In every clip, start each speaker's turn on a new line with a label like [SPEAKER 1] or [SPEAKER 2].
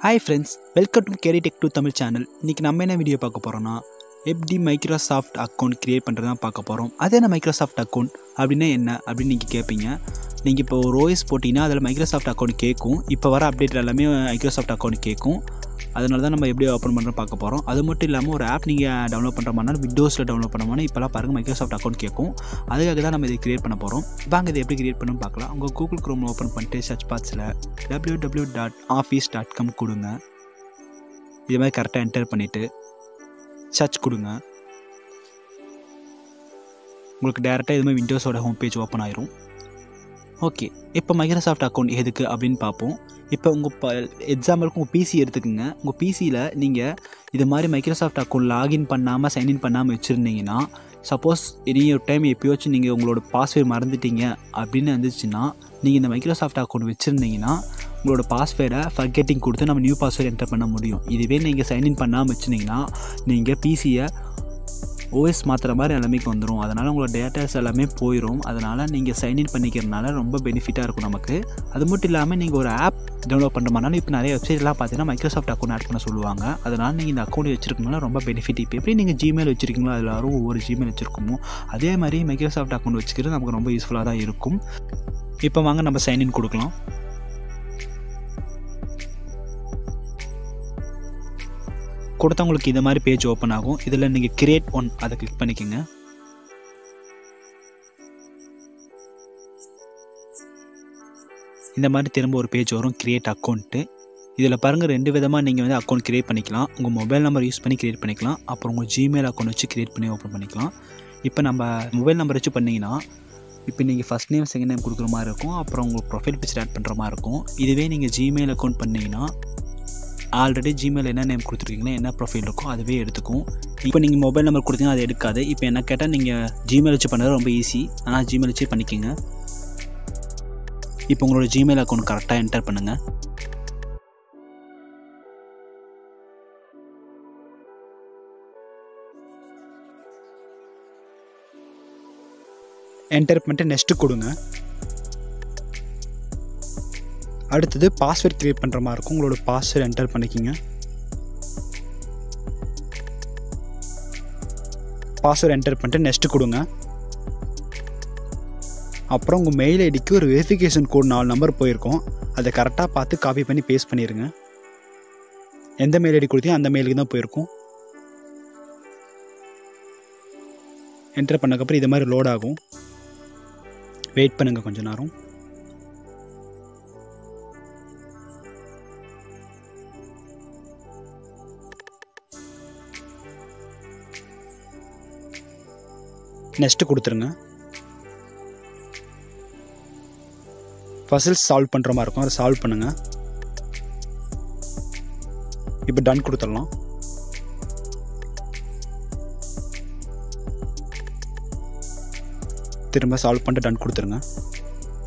[SPEAKER 1] Hi friends, welcome to Carry Tech 2 Tamil channel. இன்னைக்கு நம்ம என்ன வீடியோ பார்க்க போறோம்னா எப்படி மைக்ரோசாஃப்ட் அக்கவுண்ட் கிரியேட் பண்றதா பார்க்க போறோம். அது என்ன மைக்ரோசாஃப்ட் அக்கவுண்ட் அப்படினா என்ன அப்படி நீங்க கேப்பீங்க. நீங்க இப்போ ஒரு OS போடினா அதுல மைக்ரோசாஃப்ட் அக்கவுண்ட் கேக்கும். இப்போ வர அப்டேட் எல்லாமே மைக்ரோசாஃப்ட் அக்கவுண்ட் கேக்கும். அதனால தான் நம்ம எப்படி ஓபன் பண்றோம் பார்க்க போறோம். அது மட்டும் இல்லாம ஒரு ஆப் நீங்க டவுன்லோட் பண்ற மாதிரி விண்டோஸ்ல டவுன்லோட் பண்ணோம்னா இப்பலாம் பாருங்க மைக்ரோசாஃப்ட் அக்கவுண்ட் கேக்கும். அதுக்காக தான் நம்ம இதை கிரியேட் பண்ண போறோம். வாங்க இதை எப்படி கிரியேட் பண்ணனும் பார்க்கலாம். உங்க Google Chrome ஓபன் பண்ணிட்டு சர்ச் பாக்ஸ்ல www.office.com கொடுங்க. இது மாதிரி கரெக்டாக என்டர் பண்ணிவிட்டு சர்ச் கொடுங்க. உங்களுக்கு டேரெக்டாக இது மாதிரி விண்டோஸோட ஹோம் பேஜ் ஓப்பன் ஆயிரும். ஓகே, இப்போ மைக்ரோசாஃப்ட் அக்கௌண்ட் எதுக்கு அப்படின்னு பார்ப்போம். இப்போ உங்கள் எக்ஸாம்பிளுக்கு உங்கள் பிசி எடுத்துக்கோங்க. உங்கள் பிசியில் நீங்கள் இது மாதிரி மைக்ரோசாஃப்ட் அக்கௌண்ட் லாகின் பண்ணாமல் சைன்இன் பண்ணாமல் வச்சுருந்தீங்கன்னா, சப்போஸ் எனி ஒரு டைம் எப்போயாச்சும் நீங்கள் உங்களோட பாஸ்வேர்டு மறந்துட்டீங்க அப்படின்னு இருந்துச்சுன்னா, நீங்கள் இந்த மைக்ரோசாஃப்ட் அக்கௌண்ட் வச்சுருந்தீங்கன்னா உங்களோட பாஸ்வேர்டை ஃபர்கெட்டிங் கொடுத்து நம்ம நியூ பாஸ்வேர்டு என்டர் பண்ண முடியும். இதுவே நீங்கள் சைன்இன் பண்ணாமல் வச்சுருந்தீங்கன்னா நீங்கள் பிசியை OS மாற்றுற மாதிரி நிலைமைக்கு வந்துடும். அதனால் உங்களோட டேட்டாஸ் எல்லாமே போயிடும். அதனால் நீங்கள் சைன்இன் பண்ணிக்கிறதுனால ரொம்ப பெனிஃபிட்டாக இருக்கும் நமக்கு. அது மட்டும் இல்லாமல் நீங்கள் ஒரு ஆப் டவுன்லோட் பண்ணுற மாதிரினாலும் இப்போ நிறைய வெப்சைட்லாம் பார்த்தீங்கன்னா மைக்ரோசாஃப்ட் அக்கௌண்ட் ஆட் பண்ண சொல்லுவாங்க. அதனால் நீங்கள் இந்த அக்கௌண்ட் வச்சுருக்கனால ரொம்ப பெனிஃபிட். இப்போ எப்படி நீங்கள் ஜிமெயில் வச்சுருக்கீங்களோ எல்லாரும் ஒவ்வொரு ஜிமெயில் வச்சுருக்கோமோ அதே மாதிரி மைக்ரோசாஃப்ட் அக்கௌண்ட் வச்சுக்கிறது நமக்கு ரொம்ப யூஸ்ஃபுல்லாக தான் இருக்கும். இப்போ வாங்க நம்ம சைன்இன் கொடுக்கலாம். கொடுத்தவங்களுக்கு இந்த மாதிரி பேஜ் ஓப்பன் ஆகும். இதில் நீங்கள் கிரியேட் ஒன் அதை கிளிக் பண்ணிக்கோங்க. இந்த மாதிரி திரும்ப ஒரு பேஜ் வரும், கிரியேட் அக்கௌண்ட்டு. இதில் பாருங்கள் ரெண்டு விதமாக நீங்கள் வந்து அக்கௌண்ட் கிரியேட் பண்ணிக்கலாம். உங்கள் மொபைல் நம்பர் யூஸ் பண்ணி கிரியேட் பண்ணிக்கலாம். அப்புறம் உங்கள் ஜிமெயில் அக்கௌண்ட் வச்சு கிரியேட் பண்ணி ஓப்பன் பண்ணிக்கலாம். இப்போ நம்ம மொபைல் நம்பர் வச்சு பண்ணிங்கன்னா இப்போ நீங்கள் ஃபஸ்ட் நேம் செகண்ட் நேம் கொடுக்குற மாதிரி இருக்கும். அப்புறம் உங்கள் ப்ரொஃபைல் பிக்சர் ஆட் பண்ணுற மாதிரி இருக்கும். இதுவே நீங்கள் ஜிமெயில் அக்கௌண்ட் பண்ணிங்கன்னா ஆல்ரெடி ஜிமெயில் என்ன நேம் கொடுத்துருக்கீங்களோ என்ன ப்ரொஃபைல் இருக்கோ அதுவே எடுத்துக்கும். இப்போ நீங்கள் மொபைல் நம்பர் கொடுத்தீங்கன்னா அது எடுக்காது. இப்போ என்ன கேட்டால் நீங்கள் ஜிமெயில் வச்சு பண்ணுறது ரொம்ப ஈஸி. ஆனால் ஜிமெயில் வச்சு பண்ணிக்கோங்க. இப்போ உங்களோட ஜிமெயில் அக்கௌண்ட் கரெக்டாக என்டர் பண்ணுங்கள். என்டர் பண்ணிட்டு நெக்ஸ்ட்டு கொடுங்க. அடுத்தது பாஸ்வேர்ட் கிரியேட் பண்ணுற மாதிரி இருக்கும். உங்களோட பாஸ்வேர்ட் என்டர் பண்ணிக்கிங்க. பாஸ்வேர்ட் என்டர் பண்ணிட்டு நெக்ஸ்ட்டு கொடுங்க. அப்புறம் உங்கள் மெயில் ஐடிக்கு ஒரு வெரிஃபிகேஷன் கோட் 4 நம்பர் போயிருக்கும். அதை கரெக்டாக பார்த்து காப்பி பண்ணி பேஸ்ட் பண்ணிடுங்க. எந்த மெயில் ஐடி கொடுத்தீங்க அந்த மெயிலுக்கு தான் போயிருக்கும். என்டர் பண்ணக்கப்புறம் இது மாதிரி லோட் ஆகும். வெயிட் பண்ணுங்கள் கொஞ்சம் நேரம். நெக்ஸ்ட்டு கொடுத்துருங்க. பசில்ஸ் சால்வ் பண்ணுற மாதிரி இருக்கும், அதை சால்வ் பண்ணுங்கள். இப்போ டன் கொடுத்துடலாம். திரும்ப சால்வ் பண்ணிட்டு டன் கொடுத்துருங்க.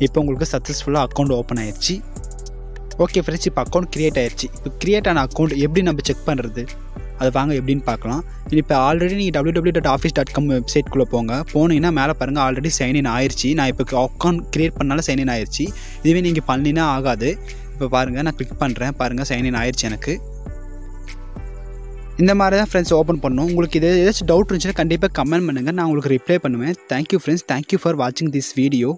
[SPEAKER 1] இப்போ உங்களுக்கு சக்ஸஸ்ஃபுல்லாக அக்கௌண்ட் ஓப்பன் ஆயிடுச்சு. ஓகே ஃப்ரெண்ட்ஸ், இப்போ அக்கௌண்ட் க்ரியேட் ஆயிடுச்சு. இப்போ க்ரியேட் ஆன அக்கௌண்ட் எப்படி நம்ம செக் பண்ணுறது அது வாங்க எப்படின்னு பார்க்கலாம். இப்போ ஆல்ரெடி நீங்கள் www.office.com வெப்சைட்குள்ளே போனீங்கன்னா மேலே பாருங்கள் ஆல்ரெடி சைன்இன் ஆயிடுச்சு. நான் இப்போ அக்கௌண்ட் க்ரியேட் பண்ணாலும் சைன்இன் ஆயிடுச்சு. இதுவே நீங்கள் பண்ணினா ஆகாது. இப்போ பாருங்கள் நான் கிளிக் பண்ணுறேன், பாருங்கள் சைன்இன் ஆயிடுச்சு எனக்கு. இந்த மாதிரி தான் ஃப்ரெண்ட்ஸ் ஓப்பன் பண்ணணும். உங்களுக்கு இது ஏதாச்சும் டவுட் இருந்துச்சுன்னா கண்டிப்பாக கமெண்ட் பண்ணுங்கள், நான் உங்களுக்கு ரிப்ளை பண்ணுவேன். தேங்க்யூ ஃப்ரெண்ட்ஸ், தேங்க்யூ ஃபார் வாட்சிங் திஸ் வீடியோ.